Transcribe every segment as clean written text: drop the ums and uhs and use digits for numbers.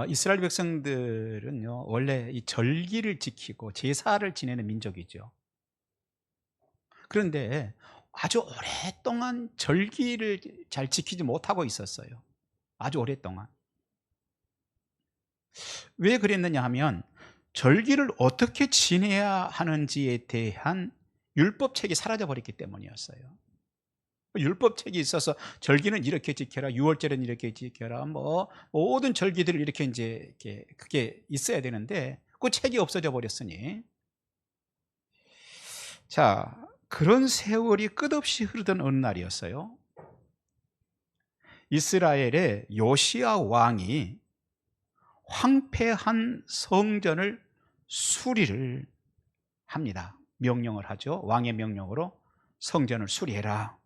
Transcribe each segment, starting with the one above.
이스라엘 백성들은요, 원래 이 절기를 지키고 제사를 지내는 민족이죠. 그런데 아주 오랫동안 절기를 잘 지키지 못하고 있었어요. 아주 오랫동안. 왜 그랬느냐 하면 절기를 어떻게 지내야 하는지에 대한 율법책이 사라져 버렸기 때문이었어요. 율법책이 있어서 절기는 이렇게 지켜라, 유월절은 이렇게 지켜라, 뭐 모든 절기들을 이렇게 이제 이렇게 그게 있어야 되는데 그 책이 없어져 버렸으니, 자, 그런 세월이 끝없이 흐르던 어느 날이었어요. 이스라엘의 요시야 왕이 황폐한 성전을 수리를 합니다. 명령을 하죠. 왕의 명령으로 성전을 수리해라.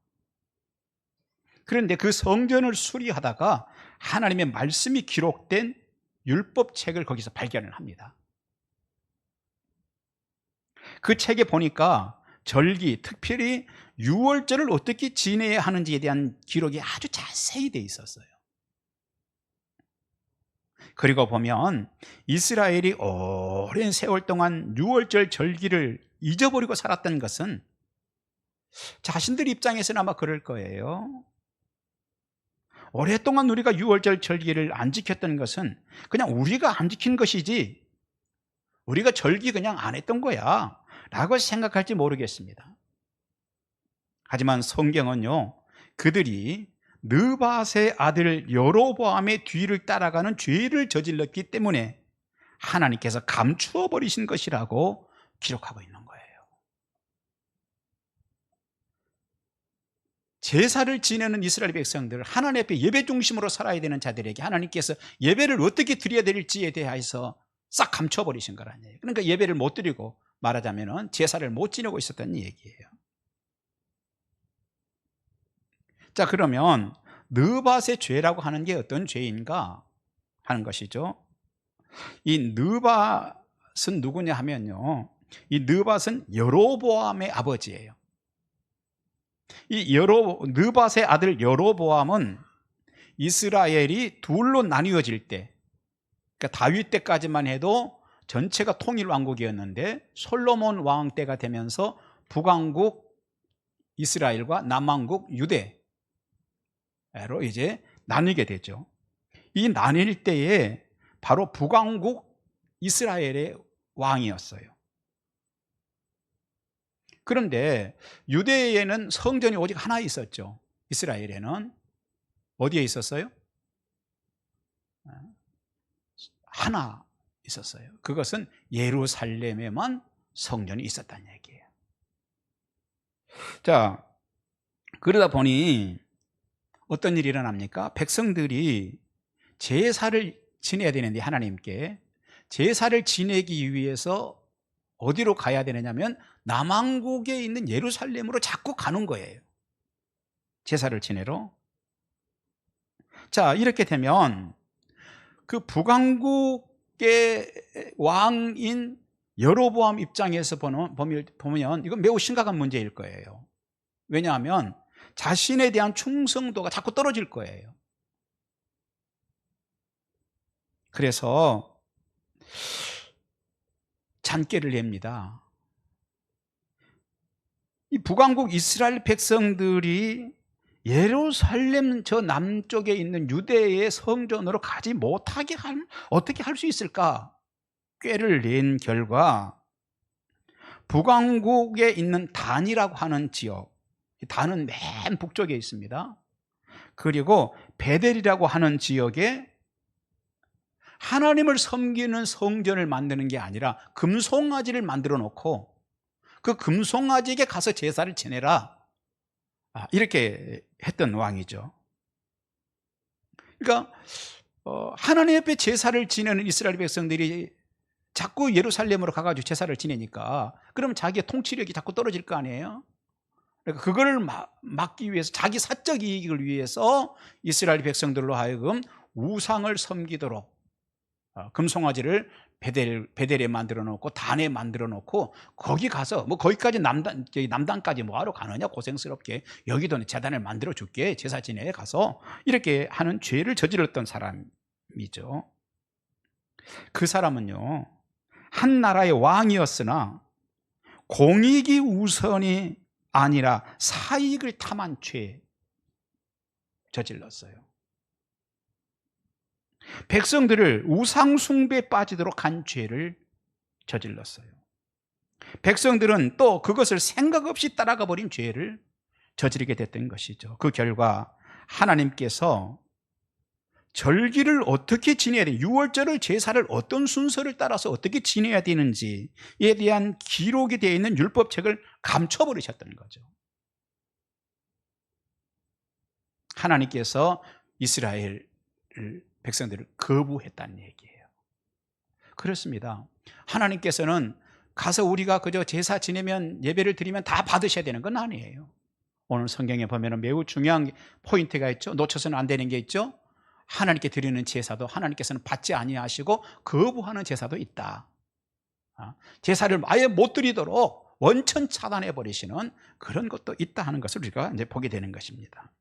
그런데 그 성전을 수리하다가 하나님의 말씀이 기록된 율법책을 거기서 발견을 합니다. 그 책에 보니까 절기, 특별히 유월절을 어떻게 지내야 하는지에 대한 기록이 아주 자세히 돼 있었어요. 그리고 보면 이스라엘이 오랜 세월 동안 유월절 절기를 잊어버리고 살았던 것은 자신들 입장에서는 아마 그럴 거예요. 오랫동안 우리가 유월절 절기를 안 지켰던 것은 그냥 우리가 안 지킨 것이지 우리가 절기 그냥 안 했던 거야 라고 생각할지 모르겠습니다. 하지만 성경은요, 그들이 느밧의 아들 여로보암의 뒤를 따라가는 죄를 저질렀기 때문에 하나님께서 감추어 버리신 것이라고 기록하고 있는 거예요. 제사를 지내는 이스라엘 백성들, 하나님 앞에 예배 중심으로 살아야 되는 자들에게 하나님께서 예배를 어떻게 드려야 될지에 대해서 싹 감춰 버리신 거란 얘기예요. 그러니까 예배를 못 드리고, 말하자면 제사를 못 지내고 있었다는 얘기예요. 자, 그러면 느밧의 죄라고 하는 게 어떤 죄인가 하는 것이죠. 이 느밧은 누구냐 하면요, 이 느밧은 여로보암의 아버지예요. 이 느밧의 아들 여로보암은 이스라엘이 둘로 나뉘어질 때, 그러니까 다윗 때까지만 해도 전체가 통일 왕국이었는데 솔로몬 왕 때가 되면서 북왕국 이스라엘과 남왕국 유대로 이제 나뉘게 되죠. 이 나뉠 때에 바로 북왕국 이스라엘의 왕이었어요. 그런데 유대에는 성전이 오직 하나 있었죠. 이스라엘에는 어디에 있었어요? 하나 있었어요. 그것은 예루살렘에만 성전이 있었다는 얘기예요. 자, 그러다 보니 어떤 일이 일어납니까? 백성들이 제사를 지내야 되는데, 하나님께 제사를 지내기 위해서 어디로 가야 되느냐면 남왕국에 있는 예루살렘으로 자꾸 가는 거예요. 제사를 지내러. 자, 이렇게 되면 그 북왕국의 왕인 여로보암 입장에서 보면 이건 매우 심각한 문제일 거예요. 왜냐하면 자신에 대한 충성도가 자꾸 떨어질 거예요. 그래서 잔꾀를 냅니다. 이 북왕국 이스라엘 백성들이 예루살렘 저 남쪽에 있는 유대의 성전으로 가지 못하게 어떻게 할 수 있을까? 꾀를 낸 결과 북왕국에 있는 단이라고 하는 지역, 단은 맨 북쪽에 있습니다. 그리고 베델이라고 하는 지역에 하나님을 섬기는 성전을 만드는 게 아니라 금송아지를 만들어 놓고 그 금송아지에게 가서 제사를 지내라, 이렇게 했던 왕이죠. 그러니까 하나님 앞에 제사를 지내는 이스라엘 백성들이 자꾸 예루살렘으로 가가지고 제사를 지내니까 그러면 자기의 통치력이 자꾸 떨어질 거 아니에요. 그러니까 그걸 막기 위해서, 자기 사적 이익을 위해서 이스라엘 백성들로 하여금 우상을 섬기도록 금송아지를 베델에 만들어 놓고 단에 만들어 놓고 거기 가서 뭐 거기까지 남단까지 뭐하러 가느냐, 고생스럽게 여기도 제단을 만들어 줄게, 제사 지내에 가서, 이렇게 하는 죄를 저질렀던 사람이에요. 사람이죠. 그 사람은요, 한 나라의 왕이었으나 공익이 우선이 아니라 사익을 탐한 죄 저질렀어요. 백성들을 우상 숭배에 빠지도록 한 죄를 저질렀어요. 백성들은 또 그것을 생각 없이 따라가 버린 죄를 저지르게 됐던 것이죠. 그 결과 하나님께서 절기를 어떻게 지내야 돼, 유월절을 제사를 어떤 순서를 따라서 어떻게 지내야 되는지에 대한 기록이 되어 있는 율법책을 감춰버리셨던 거죠. 하나님께서 이스라엘 백성들을 거부했다는 얘기예요. 그렇습니다. 하나님께서는 가서 우리가 그저 제사 지내면, 예배를 드리면 다 받으셔야 되는 건 아니에요. 오늘 성경에 보면 매우 중요한 포인트가 있죠. 놓쳐서는 안 되는 게 있죠. 하나님께 드리는 제사도 하나님께서는 받지 아니하시고 거부하는 제사도 있다. 제사를 아예 못 드리도록 원천 차단해 버리시는 그런 것도 있다 하는 것을 우리가 이제 보게 되는 것입니다.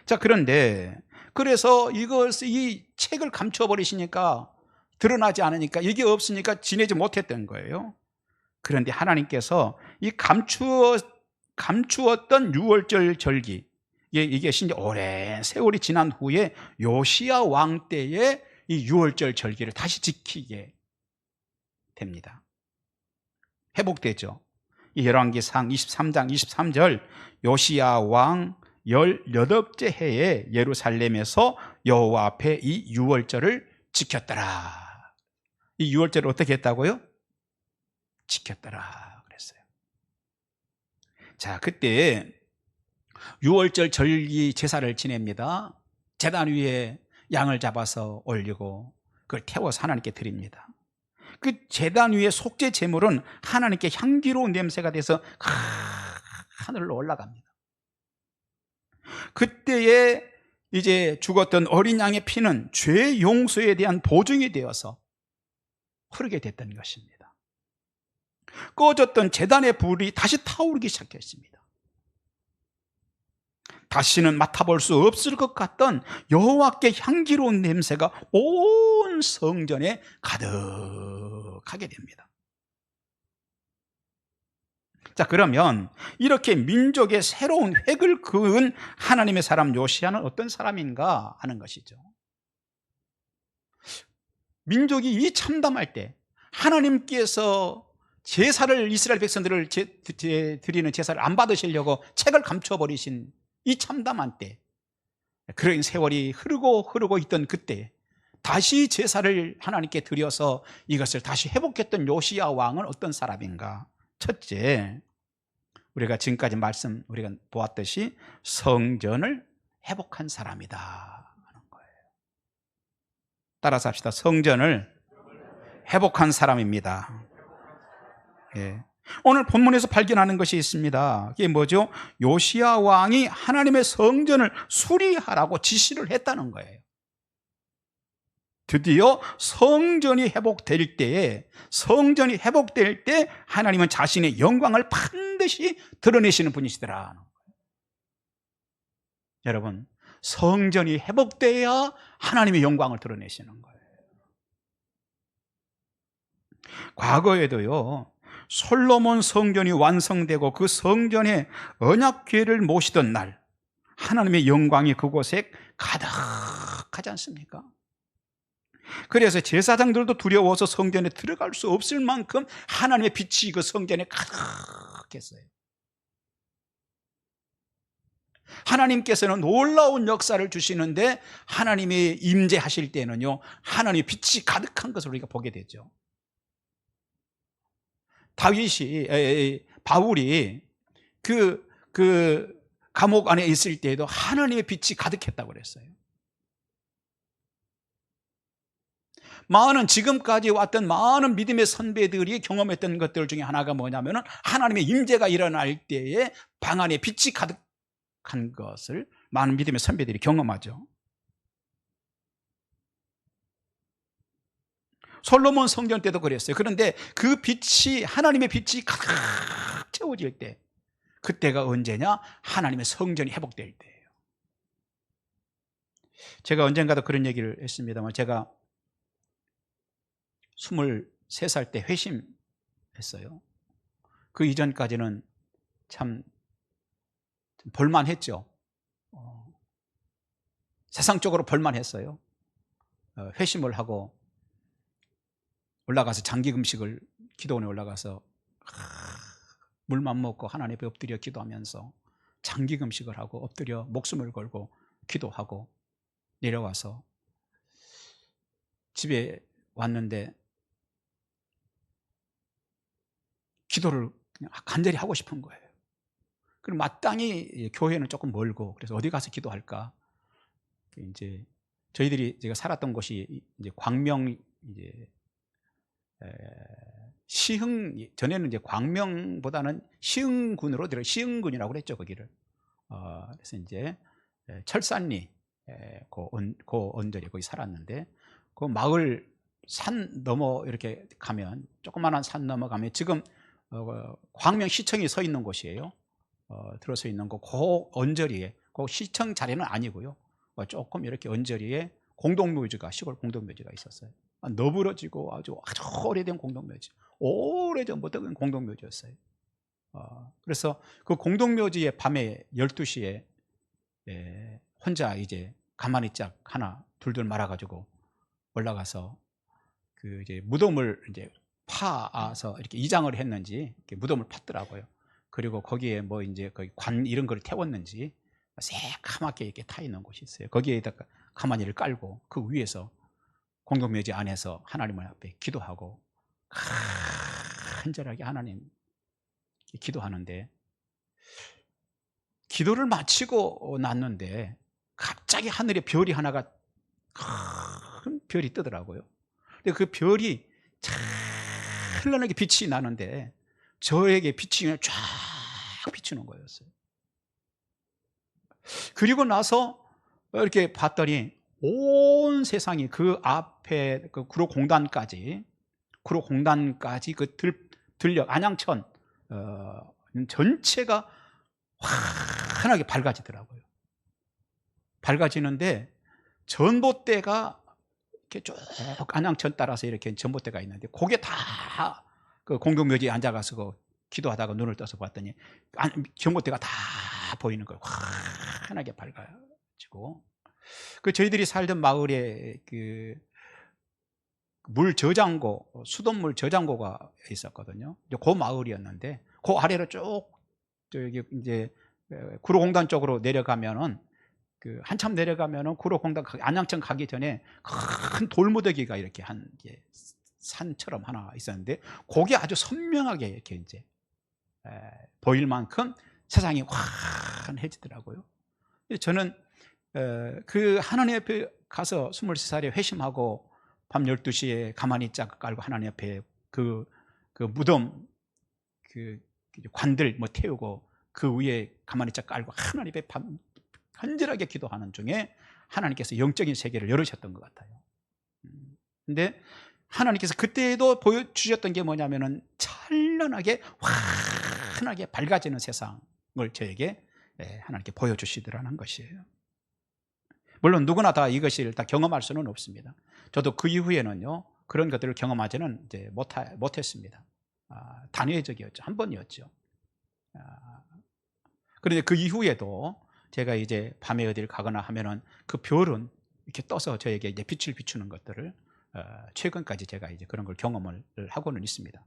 자, 그런데 그래서 이 책을 감춰 버리시니까, 드러나지 않으니까, 이게 없으니까 지내지 못했던 거예요. 그런데 하나님께서 이 감추었던 유월절 절기, 이게 이제 오랜 세월이 지난 후에 요시야 왕 때에 이 유월절 절기를 다시 지키게 됩니다. 회복되죠. 이 열왕기상 23장 23절, 요시야 왕 18째 해에 예루살렘에서 여호와 앞에 이 유월절을 지켰더라. 이 유월절을 어떻게 했다고요? 지켰더라 그랬어요. 자, 그때 유월절 절기 제사를 지냅니다. 제단 위에 양을 잡아서 올리고 그걸 태워서 하나님께 드립니다. 그 제단 위에 속죄 제물은 하나님께 향기로운 냄새가 돼서 하늘로 올라갑니다. 그때에 이제 죽었던 어린 양의 피는 죄 용서에 대한 보증이 되어서 흐르게 됐던 것입니다. 꺼졌던 제단의 불이 다시 타오르기 시작했습니다. 다시는 맡아볼 수 없을 것 같던 여호와께 향기로운 냄새가 온 성전에 가득하게 됩니다. 자, 그러면 이렇게 민족의 새로운 획을 그은 하나님의 사람 요시야는 어떤 사람인가 하는 것이죠. 민족이 이 참담할 때 하나님께서 제사를, 이스라엘 백성들을 드리는 제사를 안 받으시려고 책을 감춰버리신 이 참담한 때, 그런 세월이 흐르고 있던 그때 다시 제사를 하나님께 드려서 이것을 다시 회복했던 요시야 왕은 어떤 사람인가? 첫째, 우리가 지금까지 우리가 보았듯이 성전을 회복한 사람이다 하는 거예요. 따라서 합시다. 성전을 회복한 사람입니다. 예. 오늘 본문에서 발견하는 것이 있습니다. 이게 뭐죠? 요시야 왕이 하나님의 성전을 수리하라고 지시를 했다는 거예요. 드디어 성전이 회복될 때 하나님은 자신의 영광을 반드시 드러내시는 분이시더라. 여러분, 성전이 회복돼야 하나님의 영광을 드러내시는 거예요. 과거에도요, 솔로몬 성전이 완성되고 그 성전에 언약궤를 모시던 날 하나님의 영광이 그곳에 가득하지 않습니까? 그래서 제사장들도 두려워서 성전에 들어갈 수 없을 만큼 하나님의 빛이 그 성전에 가득했어요. 하나님께서는 놀라운 역사를 주시는데 하나님이 임재하실 때는요, 하나님의 빛이 가득한 것을 우리가 보게 되죠. 바울이 그 감옥 안에 있을 때에도 하나님의 빛이 가득했다고 그랬어요. 지금까지 왔던 많은 믿음의 선배들이 경험했던 것들 중에 하나가 뭐냐면은 하나님의 임재가 일어날 때에 방 안에 빛이 가득한 것을 많은 믿음의 선배들이 경험하죠. 솔로몬 성전 때도 그랬어요. 그런데 그 빛이, 하나님의 빛이 가득 채워질 때, 그때가 언제냐? 하나님의 성전이 회복될 때예요. 제가 언젠가도 그런 얘기를 했습니다만, 제가 23살 때 회심했어요. 그 이전까지는 참 볼만했죠. 세상적으로 볼만했어요. 회심을 하고 올라가서 장기금식을, 기도원에 올라가서 물만 먹고 하나님 앞에 엎드려 기도하면서 장기금식을 하고 엎드려 목숨을 걸고 기도하고 내려와서 집에 왔는데 기도를 그냥 간절히 하고 싶은 거예요. 그럼 마땅히 교회는 조금 멀고, 그래서 어디 가서 기도할까? 이제 저희들이 제가 살았던 곳이 이제 광명, 이제 시흥, 전에는 이제 광명보다는 시흥군으로 들어, 시흥군이라고 그랬죠, 거기를. 그래서 이제 철산리, 그 언저리 거기 살았는데, 그 마을 산 넘어 이렇게 가면, 조그마한 산 넘어가면 지금 광명시청이 서 있는 곳이에요. 들어서 있는 거, 그 언저리에, 그 시청 자리는 아니고요, 조금 이렇게 언저리에 공동묘지가, 시골 공동묘지가 있었어요. 너부러지고 아주 오래된 공동묘지, 오래전부터 공동묘지였어요. 그래서 그 공동묘지에 밤에 12시에 혼자 이제 가만히 짝 하나 둘둘 말아가지고 올라가서 그 이제 무덤을 이제 파서 이렇게 이장을 했는지 이렇게 무덤을 팠더라고요. 그리고 거기에 뭐 이제 거기 관 이런 걸 태웠는지 새카맣게 이렇게 타 있는 곳이 있어요. 거기에다가 가마니를 깔고 그 위에서 공동묘지 안에서 하나님 앞에 기도하고 간절하게 하나님 기도하는데, 기도를 마치고 났는데 갑자기 하늘에 별이 하나가, 큰 별이 뜨더라고요. 근데 그 별이 찬란하게 빛이 나는데 저에게 빛이 쫙 비추는 거였어요. 그리고 나서 이렇게 봤더니 온 세상이 그 앞에 그 구로공단까지 그 들녘 안양천 전체가 환하게 밝아지더라고요. 밝아지는데 전봇대가 이렇게 쭉 안양천 따라서 이렇게 전봇대가 있는데, 그게 다 그 공동묘지에 앉아가서 그 기도하다가 눈을 떠서 봤더니 전봇대가 다 보이는 거예요. 환하게 밝아지고. 그 저희들이 살던 마을에 그 물 저장고, 수돗물 저장고가 있었거든요. 그 마을이었는데, 그 아래로 쭉 저기 이제 구로공단 쪽으로 내려가면은, 그 한참 내려가면은 구로공단 안양천 가기 전에 큰 돌무더기가 이렇게 한 산처럼 하나 있었는데, 그게 아주 선명하게 이렇게 이제 보일 만큼 세상이 환해지더라고요. 저는 그 하나님 앞에 가서 23살에 회심하고 밤 12시에 가만히 짝 깔고 하나님 앞에 그 무덤 그 관들 뭐 태우고 그 위에 가만히 짝 깔고 하나님 앞에 간절하게 기도하는 중에 하나님께서 영적인 세계를 열으셨던 것 같아요. 근데 하나님께서 그때도 보여주셨던 게 뭐냐면은 찬란하게 환하게 밝아지는 세상을 저에게 하나님께 보여주시더라는 것이에요. 물론 누구나 다 이것을 다 경험할 수는 없습니다. 저도 그 이후에는요, 그런 것들을 경험하지는 이제 못했습니다. 단회적이었죠. 한 번이었죠. 그런데 그 이후에도 제가 이제 밤에 어디를 가거나 하면은 그 별은 이렇게 떠서 저에게 이제 빛을 비추는 것들을 최근까지 제가 이제 그런 걸 경험을 하고는 있습니다.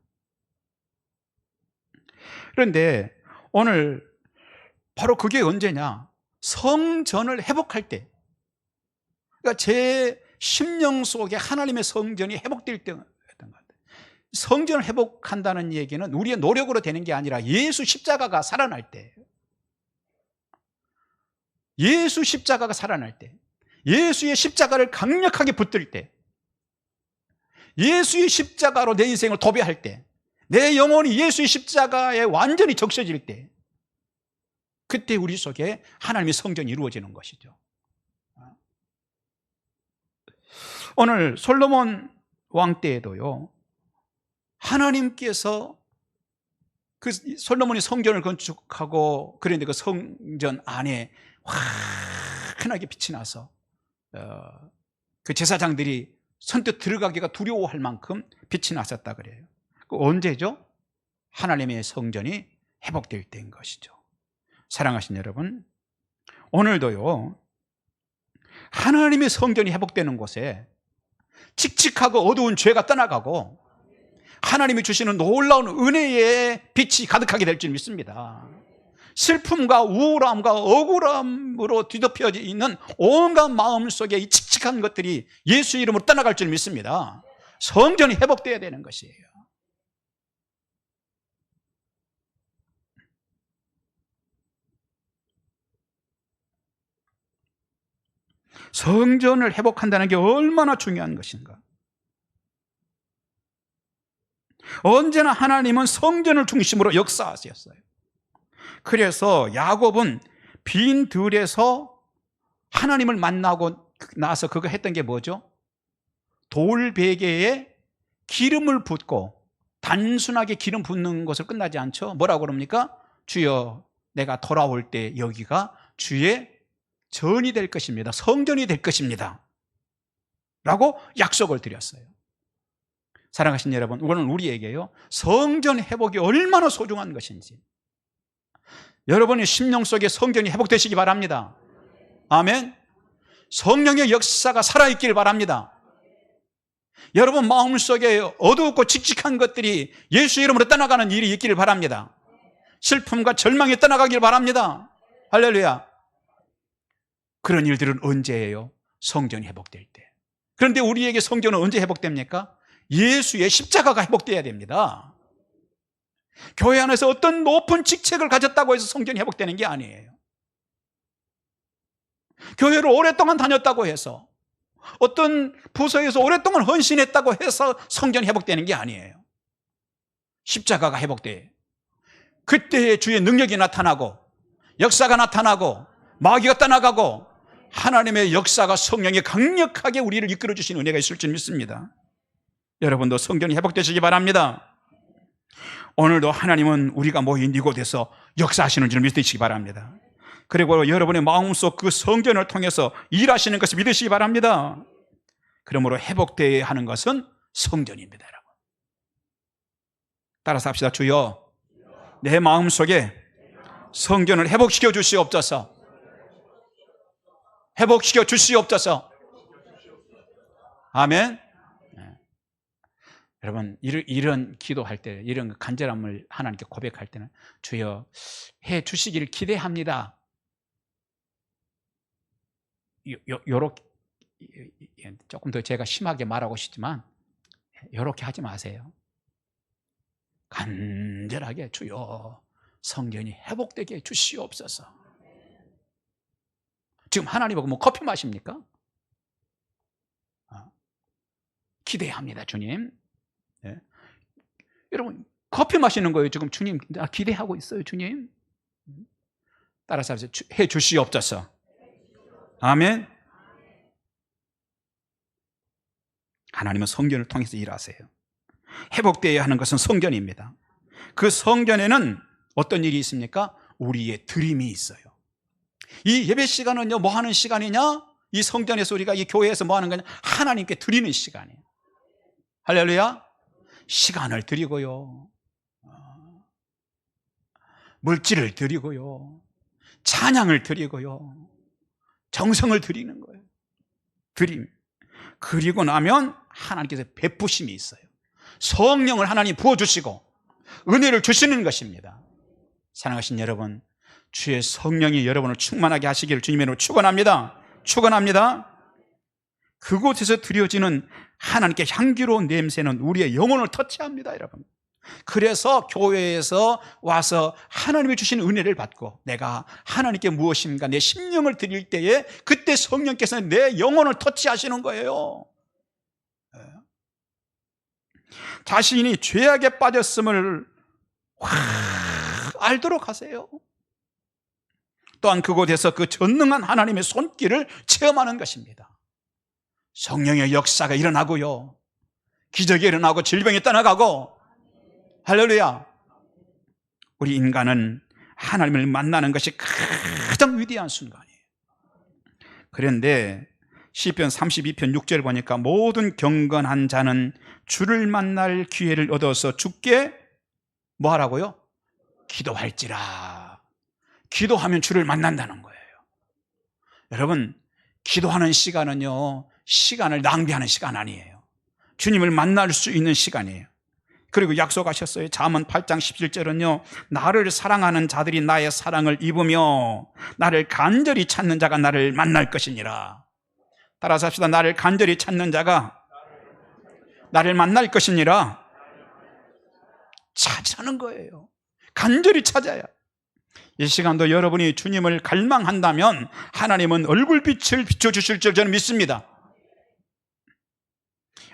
그런데 오늘 바로 그게 언제냐? 성전을 회복할 때, 그러니까 제 심령 속에 하나님의 성전이 회복될 때였던 것 같아요. 성전을 회복한다는 얘기는 우리의 노력으로 되는 게 아니라 예수 십자가가 살아날 때, 예수 십자가가 살아날 때, 예수의 십자가를 강력하게 붙들 때, 예수의 십자가로 내 인생을 도배할 때, 내 영혼이 예수의 십자가에 완전히 적셔질 때, 그때 우리 속에 하나님의 성전이 이루어지는 것이죠. 오늘 솔로몬 왕 때에도요, 하나님께서 그 솔로몬이 성전을 건축하고 그런데 그 성전 안에 환하게 빛이 나서 그 제사장들이 선뜻 들어가기가 두려워할 만큼 빛이 났었다 그래요. 언제죠? 하나님의 성전이 회복될 때인 것이죠. 사랑하신 여러분, 오늘도요 하나님의 성전이 회복되는 곳에 칙칙하고 어두운 죄가 떠나가고 하나님이 주시는 놀라운 은혜의 빛이 가득하게 될 줄 믿습니다. 슬픔과 우울함과 억울함으로 뒤덮여져 있는 온갖 마음속에 이 칙칙한 것들이 예수 이름으로 떠나갈 줄 믿습니다. 성전이 회복되어야 되는 것이에요. 성전을 회복한다는 게 얼마나 중요한 것인가. 언제나 하나님은 성전을 중심으로 역사하셨어요. 그래서 야곱은 빈 들에서 하나님을 만나고 나서 그거 했던 게 뭐죠? 돌베개에 기름을 붓고, 단순하게 기름 붓는 것을 끝나지 않죠. 뭐라고 그럽니까? 주여, 내가 돌아올 때 여기가 주의 전이 될 것입니다. 성전이 될 것입니다 라고 약속을 드렸어요. 사랑하신 여러분, 오늘 우리에게요 성전 회복이 얼마나 소중한 것인지, 여러분의 심령 속에 성전이 회복되시기 바랍니다. 아멘. 성령의 역사가 살아있길 바랍니다. 여러분 마음속에 어둡고 칙칙한 것들이 예수 이름으로 떠나가는 일이 있기를 바랍니다. 슬픔과 절망이 떠나가길 바랍니다. 할렐루야. 그런 일들은 언제예요? 성전이 회복될 때. 그런데 우리에게 성전은 언제 회복됩니까? 예수의 십자가가 회복돼야 됩니다. 교회 안에서 어떤 높은 직책을 가졌다고 해서 성전이 회복되는 게 아니에요. 교회를 오랫동안 다녔다고 해서, 어떤 부서에서 오랫동안 헌신했다고 해서 성전이 회복되는 게 아니에요. 십자가가 회복돼요. 그때의 주의 능력이 나타나고, 역사가 나타나고, 마귀가 떠나가고, 하나님의 역사가, 성령이 강력하게 우리를 이끌어 주시는 은혜가 있을 줄 믿습니다. 여러분도 성전이 회복되시기 바랍니다. 오늘도 하나님은 우리가 모인 이곳에서 역사하시는 줄 믿으시기 바랍니다. 그리고 여러분의 마음속 그 성전을 통해서 일하시는 것을 믿으시기 바랍니다. 그러므로 회복되어야 하는 것은 성전입니다. 여러분, 따라서 합시다. 주여, 내 마음속에 성전을 회복시켜 주시옵소서. 회복시켜 주시옵소서. 아멘. 여러분, 이런 기도할 때, 이런 간절함을 하나님께 고백할 때는 주여 해 주시기를 기대합니다. 요렇게, 조금 더 제가 심하게 말하고 싶지만 요렇게 하지 마세요. 간절하게 주여 성전이 회복되게 주시옵소서. 지금 하나님하고 뭐 커피 마십니까? 기대합니다, 주님. 네. 여러분 커피 마시는 거예요. 지금 주님 기대하고 있어요, 주님. 따라서 하세요. 해 주시옵소서. 아멘. 하나님은 성전을 통해서 일하세요. 회복되어야 하는 것은 성전입니다. 그 성전에는 어떤 일이 있습니까? 우리의 드림이 있어요. 이 예배 시간은요, 뭐 하는 시간이냐? 이 성전에서 우리가 이 교회에서 뭐 하는 거냐? 하나님께 드리는 시간이에요. 할렐루야. 시간을 드리고요, 물질을 드리고요, 찬양을 드리고요, 정성을 드리는 거예요. 드림. 그리고 나면 하나님께서 베푸심이 있어요. 성령을 하나님 부어주시고 은혜를 주시는 것입니다. 사랑하신 여러분, 주의 성령이 여러분을 충만하게 하시기를 주님의 이름으로 축원합니다. 축원합니다. 그곳에서 드려지는 하나님께 향기로운 냄새는 우리의 영혼을 터치합니다, 여러분. 그래서 교회에서 와서 하나님이 주신 은혜를 받고 내가 하나님께 무엇인가 내 심령을 드릴 때에 그때 성령께서 내 영혼을 터치하시는 거예요. 자신이 죄악에 빠졌음을 확 알도록 하세요. 또한 그곳에서 그 전능한 하나님의 손길을 체험하는 것입니다. 성령의 역사가 일어나고요, 기적이 일어나고 질병이 떠나가고. 할렐루야. 우리 인간은 하나님을 만나는 것이 가장 위대한 순간이에요. 그런데 시편 32편 6절 보니까 모든 경건한 자는 주를 만날 기회를 얻어서 주께 뭐 하라고요? 기도할지라. 기도하면 주를 만난다는 거예요. 여러분, 기도하는 시간은요, 시간을 낭비하는 시간 아니에요. 주님을 만날 수 있는 시간이에요. 그리고 약속하셨어요. 잠언 8장 17절은요, 나를 사랑하는 자들이 나의 사랑을 입으며 나를 간절히 찾는 자가 나를 만날 것이니라. 따라서 합시다. 나를 간절히 찾는 자가 나를 만날 것이니라. 찾으라는 거예요. 간절히 찾아야. 이 시간도 여러분이 주님을 갈망한다면 하나님은 얼굴빛을 비춰주실 줄 저는 믿습니다.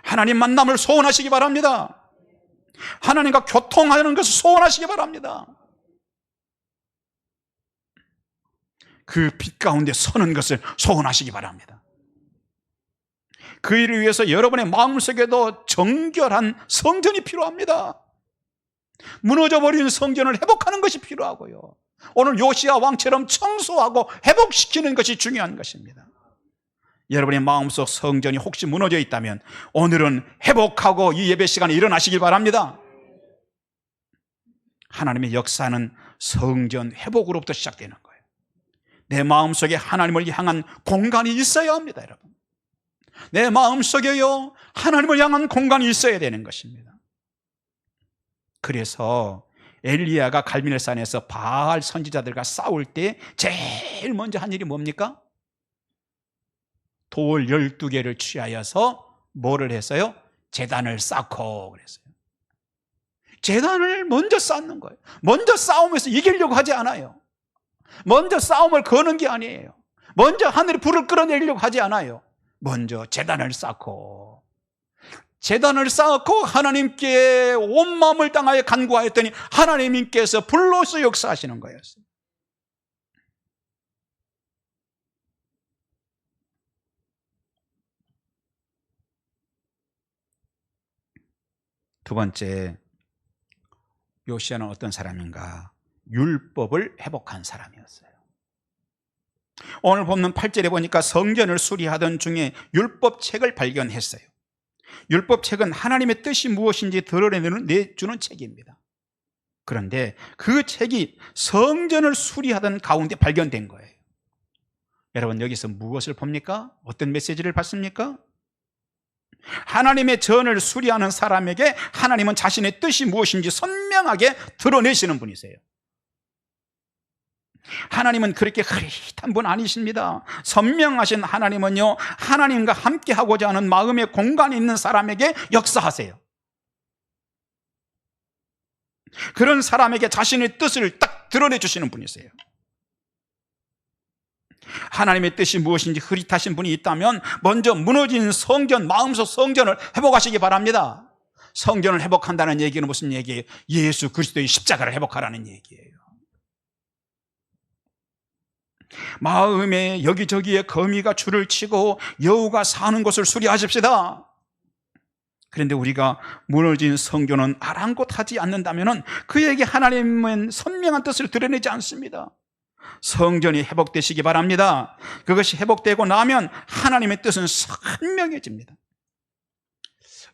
하나님 만남을 소원하시기 바랍니다. 하나님과 교통하는 것을 소원하시기 바랍니다. 그 빛 가운데 서는 것을 소원하시기 바랍니다. 그 일을 위해서 여러분의 마음속에도 정결한 성전이 필요합니다. 무너져버린 성전을 회복하는 것이 필요하고요, 오늘 요시야 왕처럼 청소하고 회복시키는 것이 중요한 것입니다. 여러분의 마음속 성전이 혹시 무너져 있다면 오늘은 회복하고 이 예배 시간에 일어나시길 바랍니다. 하나님의 역사는 성전 회복으로부터 시작되는 거예요. 내 마음속에 하나님을 향한 공간이 있어야 합니다. 여러분, 내 마음속에요, 하나님을 향한 공간이 있어야 되는 것입니다. 그래서 엘리야가 갈멜산에서 바알 선지자들과 싸울 때 제일 먼저 한 일이 뭡니까? 돌 12개를 취하여서 뭐를 했어요? 제단을 쌓고 그랬어요. 제단을 먼저 쌓는 거예요. 먼저 싸움에서 이기려고 하지 않아요. 먼저 싸움을 거는 게 아니에요. 먼저 하늘에 불을 끌어내리려고 하지 않아요. 먼저 제단을 쌓고, 제단을 쌓고 하나님께 온 마음을 당하여 간구하였더니 하나님께서 불로서 역사하시는 거였어요. 두 번째, 요시야는 어떤 사람인가? 율법을 회복한 사람이었어요. 오늘 본문 8절에 보니까 성전을 수리하던 중에 율법책을 발견했어요. 율법책은 하나님의 뜻이 무엇인지 드러내주는 책입니다. 그런데 그 책이 성전을 수리하던 가운데 발견된 거예요. 여러분, 여기서 무엇을 봅니까? 어떤 메시지를 받습니까? 하나님의 전을 수리하는 사람에게 하나님은 자신의 뜻이 무엇인지 선명하게 드러내시는 분이세요. 하나님은 그렇게 흐릿한 분 아니십니다. 선명하신 하나님은요, 하나님과 함께 하고자 하는 마음의 공간이 있는 사람에게 역사하세요. 그런 사람에게 자신의 뜻을 딱 드러내 주시는 분이세요. 하나님의 뜻이 무엇인지 흐릿하신 분이 있다면 먼저 무너진 성전, 마음속 성전을 회복하시기 바랍니다. 성전을 회복한다는 얘기는 무슨 얘기예요? 예수 그리스도의 십자가를 회복하라는 얘기예요. 마음에 여기저기에 거미가 줄을 치고 여우가 사는 곳을 수리하십시다. 그런데 우리가 무너진 성전은 아랑곳하지 않는다면 그에게 하나님은 선명한 뜻을 드러내지 않습니다. 성전이 회복되시기 바랍니다. 그것이 회복되고 나면 하나님의 뜻은 선명해집니다.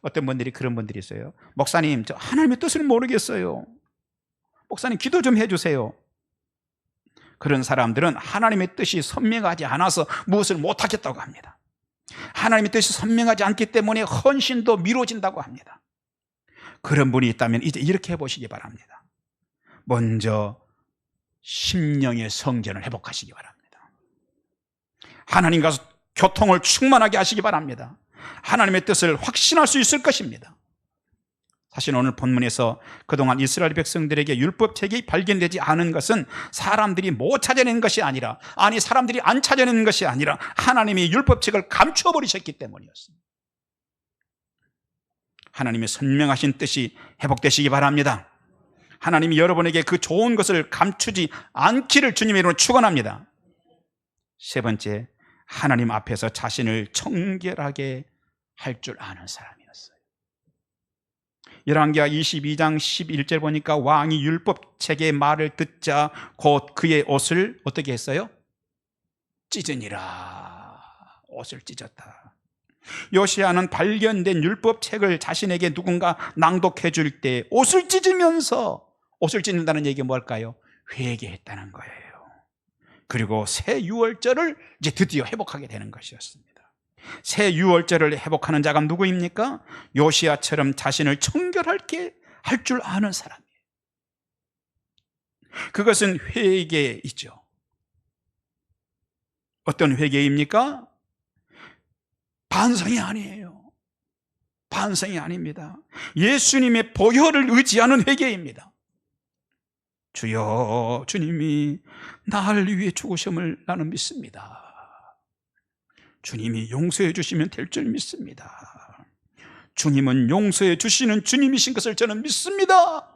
어떤 분들이 그런 분들이 있어요. 목사님, 저 하나님의 뜻을 모르겠어요. 목사님, 기도 좀 해주세요. 그런 사람들은 하나님의 뜻이 선명하지 않아서 무엇을 못하겠다고 합니다. 하나님의 뜻이 선명하지 않기 때문에 헌신도 미뤄진다고 합니다. 그런 분이 있다면 이제 이렇게 해보시기 바랍니다. 먼저 심령의 성전을 회복하시기 바랍니다. 하나님과 교통을 충만하게 하시기 바랍니다. 하나님의 뜻을 확신할 수 있을 것입니다. 사실 오늘 본문에서 그동안 이스라엘 백성들에게 율법책이 발견되지 않은 것은 사람들이 못 찾아낸 것이 아니라, 아니 사람들이 안 찾아낸 것이 아니라 하나님이 율법책을 감춰버리셨기 때문이었습니다. 하나님의 선명하신 뜻이 회복되시기 바랍니다. 하나님이 여러분에게 그 좋은 것을 감추지 않기를 주님의 이름으로 축원합니다. 세 번째, 하나님 앞에서 자신을 청결하게 할 줄 아는 사람이었어요. 열왕기하 22장 11절 보니까 왕이 율법책의 말을 듣자 곧 그의 옷을 어떻게 했어요? 찢으니라. 옷을 찢었다. 요시야는 발견된 율법책을 자신에게 누군가 낭독해 줄 때 옷을 찢으면서, 옷을 찢는다는 얘기가 뭘까요? 회개했다는 거예요. 그리고 새 유월절을 이제 드디어 회복하게 되는 것이었습니다. 새 유월절을 회복하는 자가 누구입니까? 요시야처럼 자신을 청결하게 할 줄 아는 사람이에요. 그것은 회개이죠. 어떤 회개입니까? 반성이 아니에요. 반성이 아닙니다. 예수님의 보혈을 의지하는 회개입니다. 주여, 주님이 나를 위해 죽으심을 나는 믿습니다. 주님이 용서해 주시면 될 줄 믿습니다. 주님은 용서해 주시는 주님이신 것을 저는 믿습니다.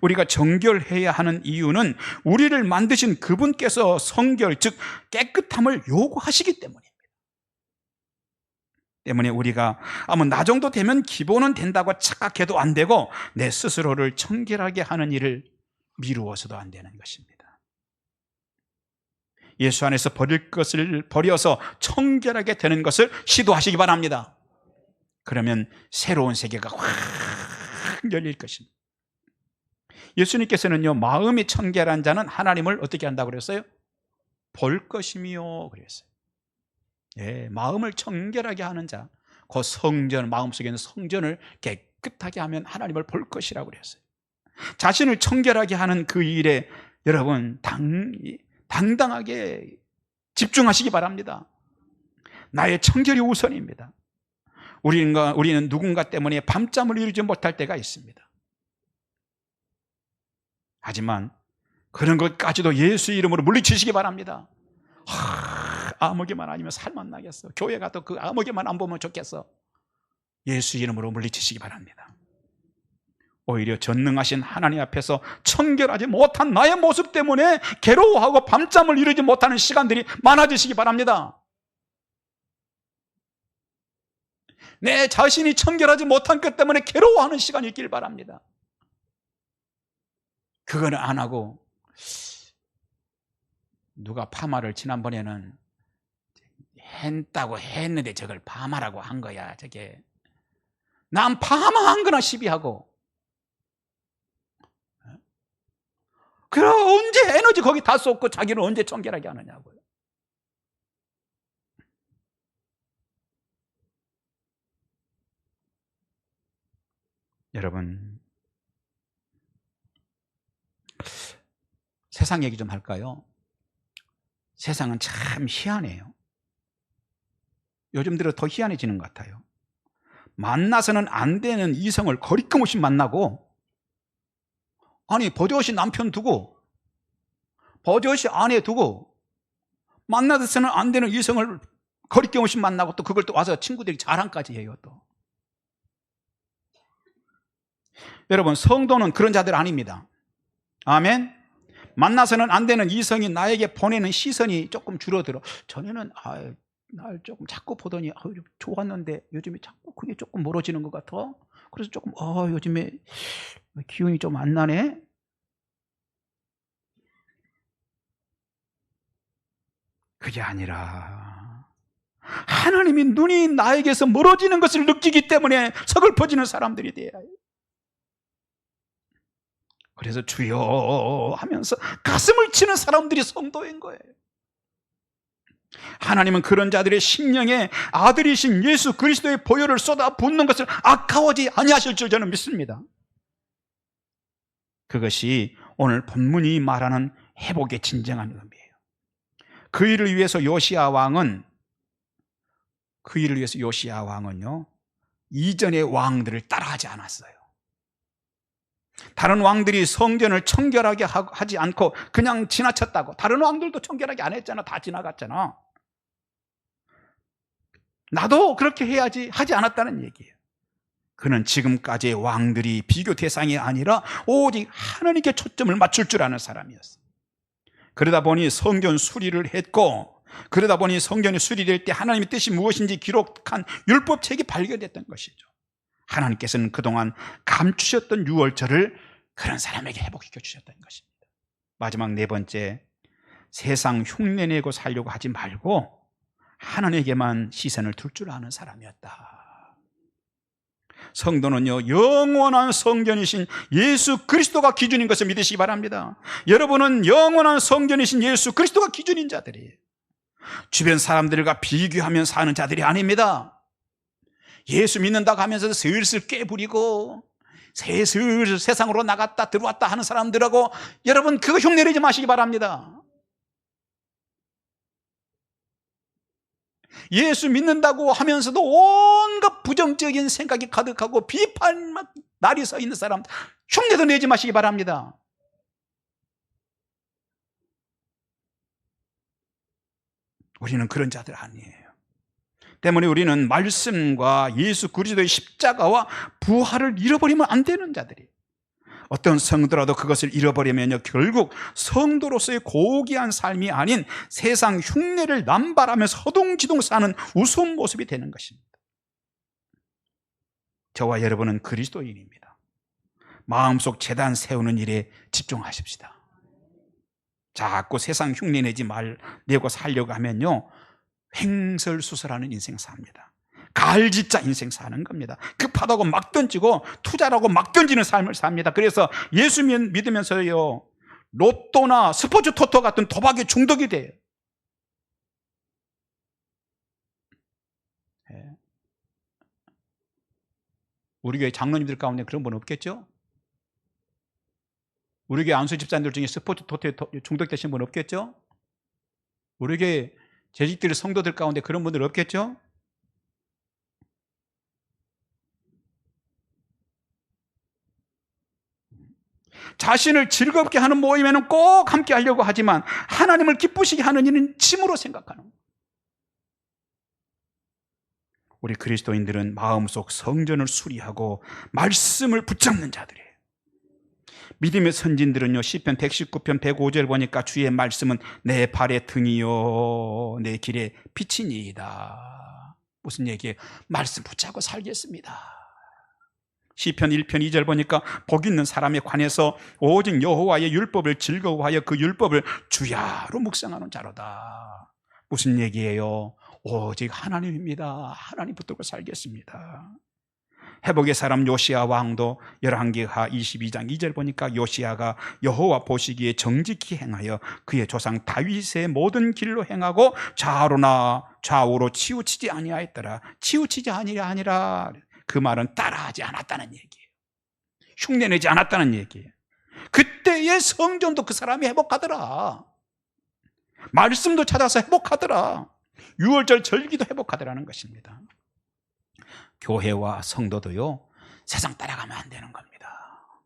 우리가 정결해야 하는 이유는 우리를 만드신 그분께서 성결, 즉 깨끗함을 요구하시기 때문입니다. 때문에 우리가 나 정도 되면 기본은 된다고 착각해도 안 되고, 내 스스로를 청결하게 하는 일을 미루어서도 안 되는 것입니다. 예수 안에서 버릴 것을 버려서 청결하게 되는 것을 시도하시기 바랍니다. 그러면 새로운 세계가 확 열릴 것입니다. 예수님께서는요, 마음이 청결한 자는 하나님을 어떻게 한다고 그랬어요? 볼 것이며 그랬어요. 예, 마음을 청결하게 하는 자, 그 성전, 마음속에 있는 성전을 깨끗하게 하면 하나님을 볼 것이라고 그랬어요. 자신을 청결하게 하는 그 일에 여러분 당당하게 집중하시기 바랍니다. 나의 청결이 우선입니다. 우리는 누군가 때문에 밤잠을 이루지 못할 때가 있습니다. 하지만 그런 것까지도 예수 이름으로 물리치시기 바랍니다. 아무개만 아니면 살만 나겠어. 교회 가도 그 아무개만 안 보면 좋겠어. 예수 이름으로 물리치시기 바랍니다. 오히려 전능하신 하나님 앞에서 청결하지 못한 나의 모습 때문에 괴로워하고 밤잠을 이루지 못하는 시간들이 많아지시기 바랍니다. 내 자신이 청결하지 못한 것 때문에 괴로워하는 시간이 있길 바랍니다. 그거는 안 하고, 누가 파마를 지난번에는 했다고 했는데 저걸 파마라고 한 거야. 저게 난 파마한 거나 시비하고, 그럼 언제 에너지 거기 다 쏟고 자기는 언제 청결하게 하느냐고요. 여러분, 세상 얘기 좀 할까요? 세상은 참 희한해요. 요즘 들어 더 희한해지는 것 같아요. 만나서는 안 되는 이성을 거리낌없이 만나고, 아니 버젓이 남편 두고 버젓이 아내 두고 만나서는 안 되는 이성을 거리낌없이 만나고, 또 그걸 또 와서 친구들이 자랑까지 해요. 또 여러분, 성도는 그런 자들 아닙니다. 아멘. 만나서는 안 되는 이성이 나에게 보내는 시선이 조금 줄어들어. 전에는 날 조금 자꾸 보더니 좋았는데 요즘에 자꾸 그게 조금 멀어지는 것 같아. 그래서 조금 요즘에 기운이 좀 안 나네. 그게 아니라 하나님이 눈이 나에게서 멀어지는 것을 느끼기 때문에 서글퍼지는 사람들이 돼야 해요. 그래서 주여 하면서 가슴을 치는 사람들이 성도인 거예요. 하나님은 그런 자들의 심령에 아들이신 예수 그리스도의 보혈을 쏟아 붓는 것을 아까워하지 아니하실 줄 저는 믿습니다. 그것이 오늘 본문이 말하는 회복의 진정한 의미예요. 그 일을 위해서 요시야 왕은요, 이전의 왕들을 따라하지 않았어요. 다른 왕들이 성전을 청결하게 하지 않고 그냥 지나쳤다고. 다른 왕들도 청결하게 안 했잖아. 다 지나갔잖아. 나도 그렇게 해야지 하지 않았다는 얘기예요. 그는 지금까지의 왕들이 비교 대상이 아니라 오직 하나님께 초점을 맞출 줄 아는 사람이었어요. 그러다 보니 성전 수리를 했고, 그러다 보니 성전이 수리될 때 하나님의 뜻이 무엇인지 기록한 율법책이 발견됐던 것이죠. 하나님께서는 그동안 감추셨던 유월절을 그런 사람에게 회복시켜 주셨다는 것입니다. 마지막 네 번째, 세상 흉내내고 살려고 하지 말고 하나님에게만 시선을 둘 줄 아는 사람이었다. 성도는요, 영원한 성전이신 예수 그리스도가 기준인 것을 믿으시기 바랍니다. 여러분은 영원한 성전이신 예수 그리스도가 기준인 자들이에요. 주변 사람들과 비교하며 사는 자들이 아닙니다. 예수 믿는다고 하면서 슬슬 깨부리고 슬슬 세상으로 나갔다 들어왔다 하는 사람들하고 여러분 그거 흉내내지 마시기 바랍니다. 예수 믿는다고 하면서도 온갖 부정적인 생각이 가득하고 비판만 날이 서 있는 사람 흉내도 내지 마시기 바랍니다. 우리는 그런 자들 아니에요. 때문에 우리는 말씀과 예수 그리스도의 십자가와 부활을 잃어버리면 안 되는 자들이에요. 어떤 성도라도 그것을 잃어버리면요, 결국 성도로서의 고귀한 삶이 아닌 세상 흉내를 남발하면서 허둥지둥 사는 우스운 모습이 되는 것입니다. 저와 여러분은 그리스도인입니다. 마음속 제단 세우는 일에 집중하십시다. 자꾸 세상 흉내내지 내고 살려고 하면요, 횡설수설하는 인생 삽니다. 갈짓자 인생 사는 겁니다. 급하다고 막 던지고 투자라고 막 던지는 삶을 삽니다. 그래서 예수 믿으면서요, 로또나 스포츠 토토 같은 도박에 중독이 돼요. 우리 교회 장로님들 가운데 그런 분 없겠죠? 우리 교회 안수 집사님들 중에 스포츠 토토에 중독되신 분 없겠죠? 우리 교회 재직들 성도들 가운데 그런 분들 없겠죠? 자신을 즐겁게 하는 모임에는 꼭 함께 하려고 하지만 하나님을 기쁘시게 하는 일은 짐으로 생각하는 거예요. 우리 그리스도인들은 마음속 성전을 수리하고 말씀을 붙잡는 자들이에요. 믿음의 선진들은요, 시편 119편 105절 보니까 주의 말씀은 내 발의 등이요 내 길의 빛이니이다. 무슨 얘기예요? 말씀 붙잡고 살겠습니다. 시편 1편 2절 보니까 복 있는 사람에 관해서 오직 여호와의 율법을 즐거워하여 그 율법을 주야로 묵상하는 자로다. 무슨 얘기예요? 오직 하나님입니다. 하나님 붙들고 살겠습니다. 회복의 사람 요시야 왕도 열왕기하 22장 2절 보니까 요시야가 여호와 보시기에 정직히 행하여 그의 조상 다윗의 모든 길로 행하고 좌로나 좌우로 치우치지 아니하였더라. 치우치지 아니라 그 말은 따라하지 않았다는 얘기예요. 흉내내지 않았다는 얘기예요. 그때의 성전도 그 사람이 회복하더라. 말씀도 찾아서 회복하더라. 유월절 절기도 회복하더라는 것입니다. 교회와 성도도요, 세상 따라가면 안 되는 겁니다.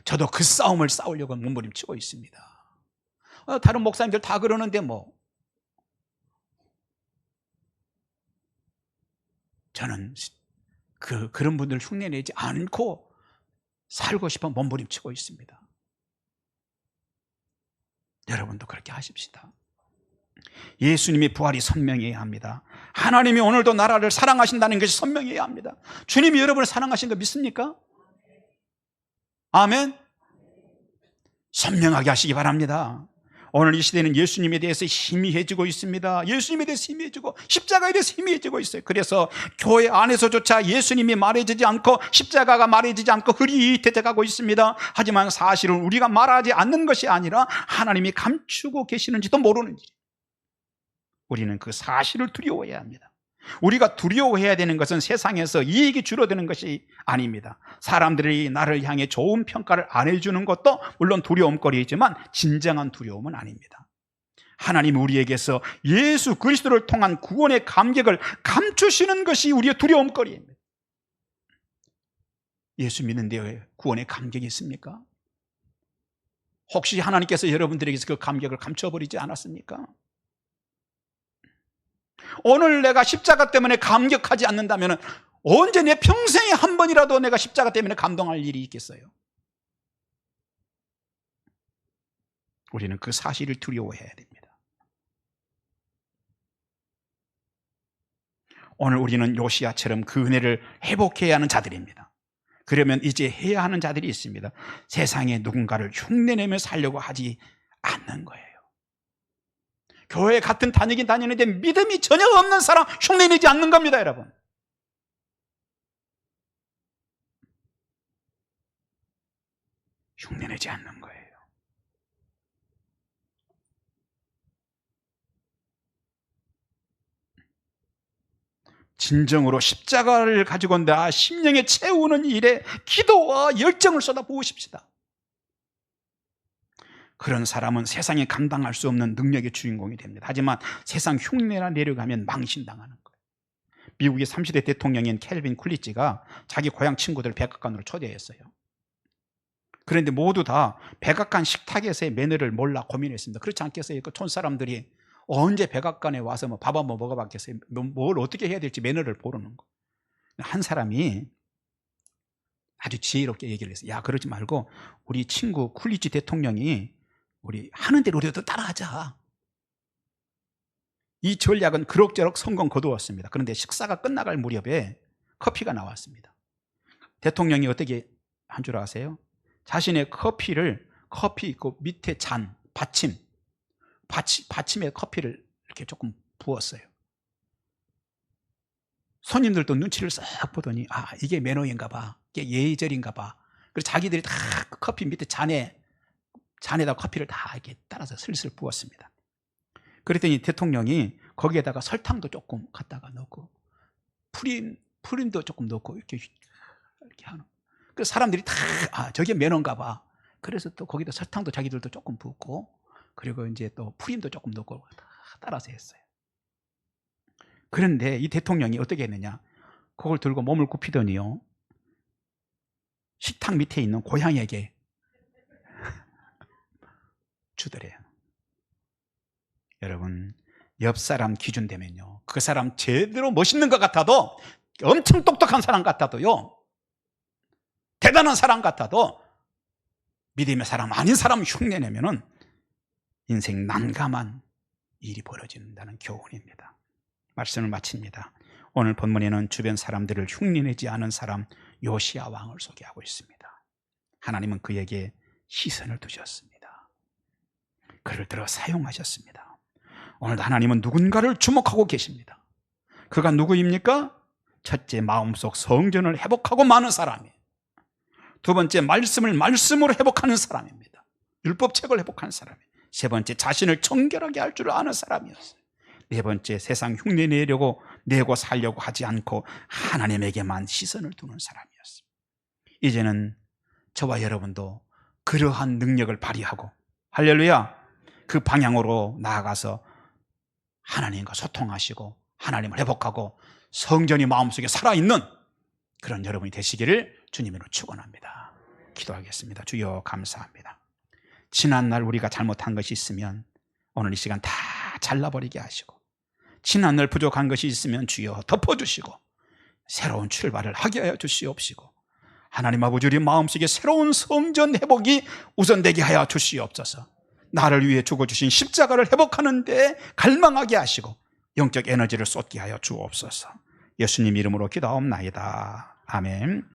저도 그 싸움을 싸우려고 몸부림치고 있습니다. 다른 목사님들 다 그러는데 저는 그런 분들 흉내내지 않고 살고 싶어 몸부림치고 있습니다. 여러분도 그렇게 하십시다. 예수님의 부활이 선명해야 합니다. 하나님이 오늘도 나라를 사랑하신다는 것이 선명해야 합니다. 주님이 여러분을 사랑하신 거 믿습니까? 아멘. 선명하게 하시기 바랍니다. 오늘 이 시대는 예수님에 대해서 희미해지고 있습니다. 예수님에 대해서 희미해지고 십자가에 대해서 희미해지고 있어요. 그래서 교회 안에서조차 예수님이 말해지지 않고 십자가가 말해지지 않고 흐릿해져 가고 있습니다. 하지만 사실은 우리가 말하지 않는 것이 아니라 하나님이 감추고 계시는지도 모르는 일. 우리는 그 사실을 두려워해야 합니다. 우리가 두려워해야 되는 것은 세상에서 이익이 줄어드는 것이 아닙니다. 사람들이 나를 향해 좋은 평가를 안 해주는 것도 물론 두려움거리이지만 진정한 두려움은 아닙니다. 하나님 우리에게서 예수 그리스도를 통한 구원의 감격을 감추시는 것이 우리의 두려움거리입니다. 예수 믿는데 구원의 감격이 있습니까? 혹시 하나님께서 여러분들에게서 그 감격을 감춰버리지 않았습니까? 오늘 내가 십자가 때문에 감격하지 않는다면 언제 내 평생에 한 번이라도 내가 십자가 때문에 감동할 일이 있겠어요? 우리는 그 사실을 두려워해야 됩니다. 오늘 우리는 요시야처럼 그 은혜를 회복해야 하는 자들입니다. 그러면 이제 해야 하는 자들이 있습니다. 세상에 누군가를 흉내내며 살려고 하지 않는 거예요. 교회 같은 다니긴 다니는데 믿음이 전혀 없는 사람 흉내내지 않는 겁니다, 여러분. 흉내내지 않는 거예요. 진정으로 십자가를 가지고 나 심령에 채우는 일에 기도와 열정을 쏟아부으십시다. 그런 사람은 세상에 감당할 수 없는 능력의 주인공이 됩니다. 하지만 세상 흉내나 내려가면 망신당하는 거예요. 미국의 30대 대통령인 켈빈 쿨리지가 자기 고향 친구들 백악관으로 초대했어요. 그런데 모두 다 백악관 식탁에서의 매너를 몰라 고민했습니다. 그렇지 않겠어요? 그 촌 사람들이 언제 백악관에 와서 뭐 밥 한번 먹어봤겠어요? 뭘 어떻게 해야 될지 매너를 모르는 거. 한 사람이 아주 지혜롭게 얘기를 했어요. 야, 그러지 말고 우리 친구 쿨리지 대통령이 우리 하는 대로 우리도 따라하자. 이 전략은 그럭저럭 성공 거두었습니다. 그런데 식사가 끝나갈 무렵에 커피가 나왔습니다. 대통령이 어떻게 한 줄 아세요? 자신의 커피를 커피 그 밑에 잔 받침에 커피를 이렇게 조금 부었어요. 손님들도 눈치를 싹 보더니 아, 이게 매너인가 봐, 이게 예의절인가 봐. 그래서 자기들이 다 커피 밑에 잔에다 커피를 다 이렇게 따라서 슬슬 부었습니다. 그랬더니 대통령이 거기에다가 설탕도 조금 갖다가 넣고 프림도 조금 넣고 이렇게 하는. 그래서 사람들이 다 아, 저게 매너인가 봐. 그래서 또 거기다 설탕도 자기들도 조금 붓고 그리고 이제 또 프림도 조금 넣고 다 따라서 했어요. 그런데 이 대통령이 어떻게 했느냐? 그걸 들고 몸을 굽히더니요, 식탁 밑에 있는 고양이에게 주더래요. 여러분, 옆 사람 기준 되면요, 그 사람 제대로 멋있는 것 같아도, 엄청 똑똑한 사람 같아도요, 대단한 사람 같아도 믿음의 사람 아닌 사람 흉내내면은 인생 난감한 일이 벌어진다는 교훈입니다. 말씀을 마칩니다. 오늘 본문에는 주변 사람들을 흉내내지 않은 사람 요시야 왕을 소개하고 있습니다. 하나님은 그에게 시선을 두셨습니다. 그를 들어 사용하셨습니다. 오늘 하나님은 누군가를 주목하고 계십니다. 그가 누구입니까? 첫째, 마음속 성전을 회복하고 마는 사람이에요. 두 번째, 말씀으로 회복하는 사람입니다. 율법책을 회복하는 사람이에요. 세 번째, 자신을 정결하게 할 줄 아는 사람이었어요. 네 번째, 세상 흉내 내려고 내고 살려고 하지 않고 하나님에게만 시선을 두는 사람이었습니다. 이제는 저와 여러분도 그러한 능력을 발휘하고, 할렐루야, 그 방향으로 나아가서 하나님과 소통하시고 하나님을 회복하고 성전이 마음속에 살아있는 그런 여러분이 되시기를 주님으로 축원합니다. 기도하겠습니다. 주여, 감사합니다. 지난날 우리가 잘못한 것이 있으면 오늘 이 시간 다 잘라버리게 하시고, 지난날 부족한 것이 있으면 주여 덮어주시고 새로운 출발을 하게 하여 주시옵시고, 하나님 아버지, 우리 마음속에 새로운 성전 회복이 우선되게 하여 주시옵소서. 나를 위해 죽어주신 십자가를 회복하는 데 갈망하게 하시고 영적 에너지를 쏟게 하여 주옵소서. 예수님 이름으로 기도하옵나이다. 아멘.